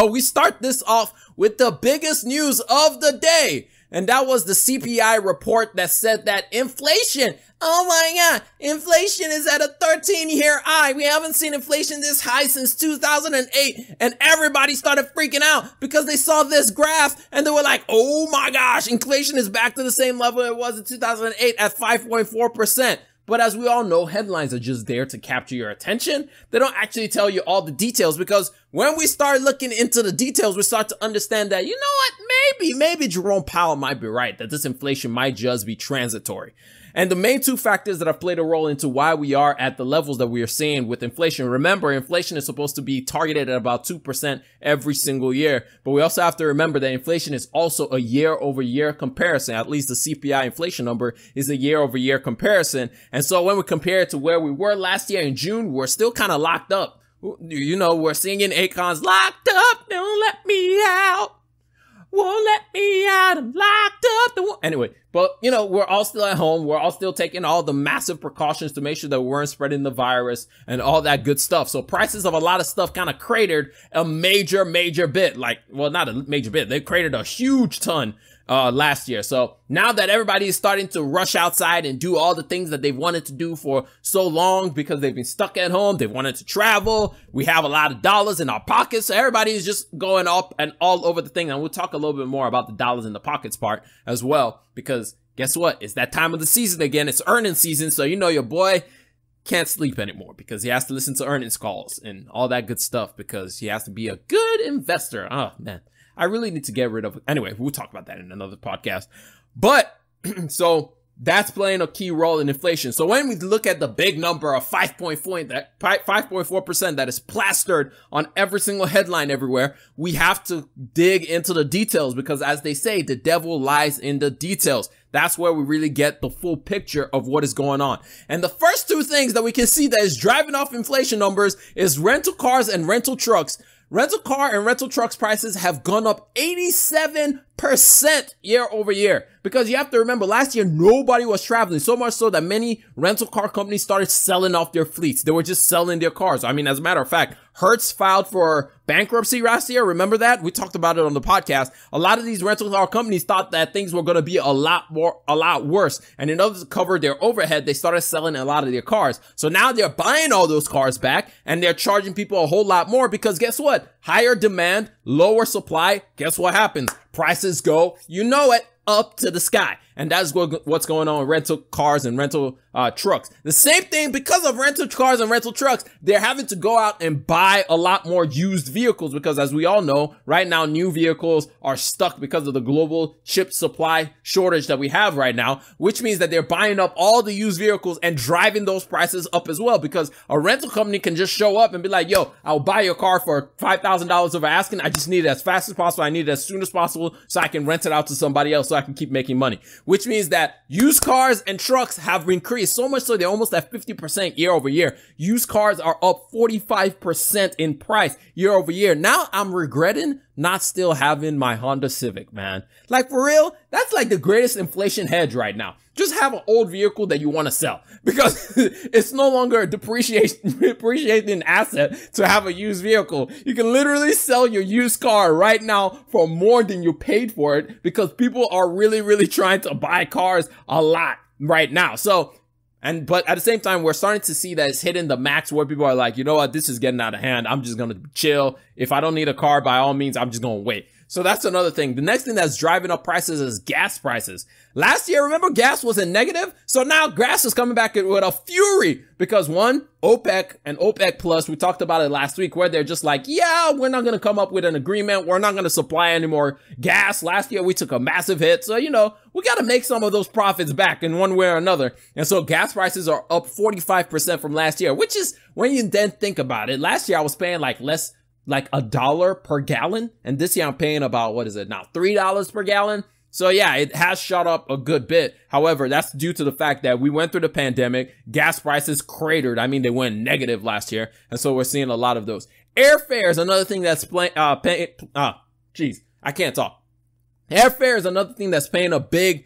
But we start this off with the biggest news of the day. And that was the CPI report that said that inflation, oh my God, inflation is at a 13-year high. We haven't seen inflation this high since 2008. And everybody started freaking out because they saw this graph and they were like, oh my gosh, inflation is back to the same level it was in 2008 at 5.4%. But as we all know, headlines are just there to capture your attention. They don't actually tell you all the details, because when we start looking into the details, we start to understand that, you know what, maybe Jerome Powell might be right, that this inflation might just be transitory. And the main two factors that have played a role into why we are at the levels that we are seeing with inflation. Remember, inflation is supposed to be targeted at about 2% every single year. But we also have to remember that inflation is also a year-over-year comparison. At least the CPI inflation number is a year-over-year comparison. And so when we compare it to where we were last year in June, we're still kind of locked up. You know, we're singing Akon's "Locked Up, Don't Let Me Out. Won't let me out, I'm locked up." Anyway, but you know, we're all still at home. We're all still taking all the massive precautions to make sure that we weren't spreading the virus and all that good stuff. So prices of a lot of stuff kind of cratered a major bit. Like, well, not a major bit. They cratered a huge ton last year. So now that everybody is starting to rush outside and do all the things that they've wanted to do for so long because they've been stuck at home, they've wanted to travel, we have a lot of dollars in our pockets, so everybody is just going up and all over the thing. And we'll talk a little bit more about the dollars in the pockets part as well, because guess what? It's that time of the season again. It's earnings season, so you know your boy can't sleep anymore because he has to listen to earnings calls and all that good stuff because he has to be a good investor. Oh man, I really need to get rid of it. Anyway, we'll talk about that in another podcast. But so that's playing a key role in inflation. So when we look at the big number of 5.4% that is plastered on every single headline everywhere, we have to dig into the details, because as they say, the devil lies in the details. That's where we really get the full picture of what is going on. And the first two things that we can see that is driving off inflation numbers is rental cars and rental trucks. Rental car and rental trucks prices have gone up 87% year over year, because you have to remember last year nobody was traveling, so much so that many rental car companies started selling off their fleets. They were just selling their cars. I mean, as a matter of fact, Hertz filed for bankruptcy last year. Remember that? We talked about it on the podcast. A lot of these rental car companies thought that things were going to be a lot worse. And in order to cover their overhead, they started selling a lot of their cars. So now they're buying all those cars back and they're charging people a whole lot more, because guess what? Higher demand, lower supply. Guess what happens? Prices go, you know it, up to the sky. And that's what's going on with rental cars and rental trucks. The same thing, because of rental cars and rental trucks, they're having to go out and buy a lot more used vehicles, because as we all know, right now, new vehicles are stuck because of the global chip supply shortage that we have right now, which means that they're buying up all the used vehicles and driving those prices up as well, because a rental company can just show up and be like, yo, I'll buy your car for $5,000 over asking. I just need it as fast as possible. I need it as soon as possible so I can rent it out to somebody else so I can keep making money. Which means that used cars and trucks have increased so much so they're almost at 50% year over year. Used cars are up 45% in price year over year. Now I'm regretting not still having my Honda Civic, man. Like, for real, that's like the greatest inflation hedge right now. Just have an old vehicle that you want to sell, because it's no longer a depreciating asset to have a used vehicle. You can literally sell your used car right now for more than you paid for it, because people are really trying to buy cars a lot right now. So, but at the same time, we're starting to see that it's hitting the max where people are like, you know what, this is getting out of hand. I'm just going to chill. If I don't need a car, by all means, I'm just going to wait. So that's another thing. The next thing that's driving up prices is gas prices. Last year, remember, gas was in negative. So now gas is coming back with a fury, because one, OPEC and OPEC Plus, we talked about it last week, where they're just like, yeah, we're not going to come up with an agreement. We're not going to supply any more gas. Last year, we took a massive hit. So, you know, we got to make some of those profits back in one way or another. And so gas prices are up 45% from last year, which is, when you then think about it, last year I was paying like $1 per gallon. And this year I'm paying about, what is it now? $3 per gallon. So yeah, it has shot up a good bit. However, that's due to the fact that we went through the pandemic. Gas prices cratered. I mean, they went negative last year. And so we're seeing a lot of those. Airfare is another thing that's I can't talk. Airfare is another thing that's playing a big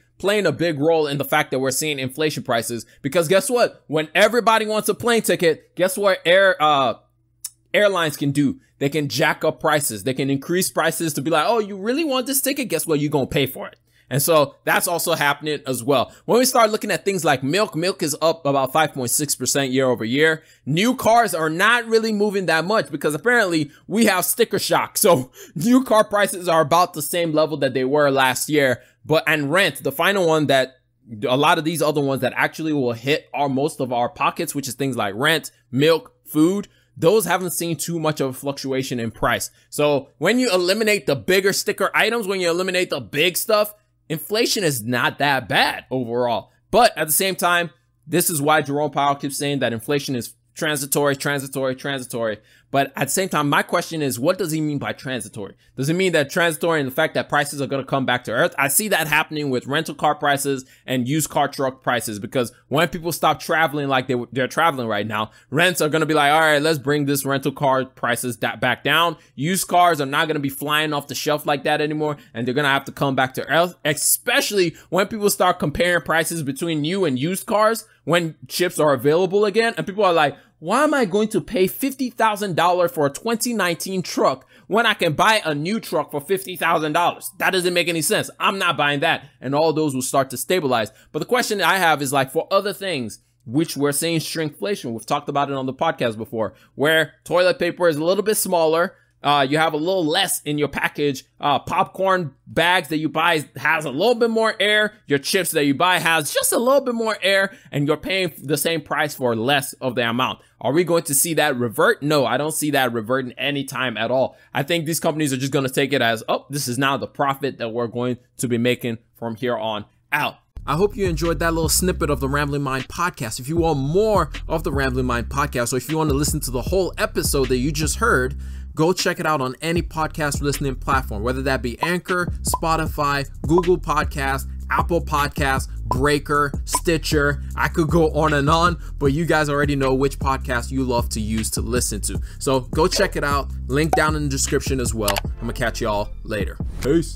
role in the fact that we're seeing inflation prices. Because guess what? When everybody wants a plane ticket, guess what airlines can do. They can jack up prices. They can increase prices to be like, oh, you really want this ticket? Guess what? You're going to pay for it. And so that's also happening as well. When we start looking at things like milk is up about 5.6% year over year. New cars are not really moving that much because apparently we have sticker shock. So new car prices are about the same level that they were last year. And rent, the final one that a lot of these other ones that actually will hit most of our pockets, which is things like rent, milk, food, those haven't seen too much of a fluctuation in price. So when you eliminate the bigger sticker items, when you eliminate the big stuff, inflation is not that bad overall. But at the same time, this is why Jerome Powell keeps saying that inflation is transitory. But at the same time, my question is, what does he mean by transitory? Does it mean that transitory in the fact that prices are going to come back to earth? I see that happening with rental car prices and used car truck prices, because when people stop traveling like they're traveling right now, rents are going to be like, all right, let's bring this rental car prices back down. Used cars are not going to be flying off the shelf like that anymore, and they're going to have to come back to earth, especially when people start comparing prices between new and used cars when chips are available again. And people are like, why am I going to pay $50,000 for a 2019 truck when I can buy a new truck for $50,000? That doesn't make any sense. I'm not buying that. And all those will start to stabilize. But the question I have is, like, for other things, which we're seeing shrinkflation. We've talked about it on the podcast before, where toilet paper is a little bit smaller. You have a little less in your package. Popcorn bags that you buy has a little bit more air. Your chips that you buy has just a little bit more air, and you're paying the same price for less of the amount. Are we going to see that revert? No, I don't see that reverting anytime at all. I think these companies are just going to take it as, oh, this is now the profit that we're going to be making from here on out. I hope you enjoyed that little snippet of the Rambling Mind podcast. If you want more of the Rambling Mind podcast, or if you want to listen to the whole episode that you just heard, go check it out on any podcast listening platform, whether that be Anchor, Spotify, Google Podcasts, Apple Podcasts, Breaker, Stitcher. I could go on, but you guys already know which podcast you love to use to listen to. So go check it out. Link down in the description as well. I'm gonna catch y'all later. Peace.